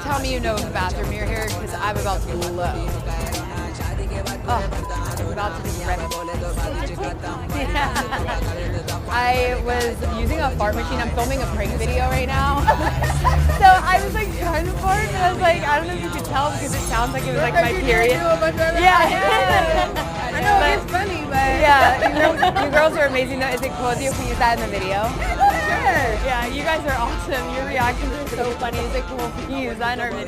Tell me you know the bathroom mirror here, because I'm about to blow. Oh, I'm about to just rip. Yeah. I was using a fart machine. I'm filming a prank video right now. So I was like trying to fart, and I was like, I don't know if you could tell because it sounds like it was like my period. Yeah. I know it's funny, but Yeah, you girls are amazing. Is it cool if we use that in the video? sure. Yeah, you guys are awesome. Your reactions are so funny. Is it cool if we use that in our video?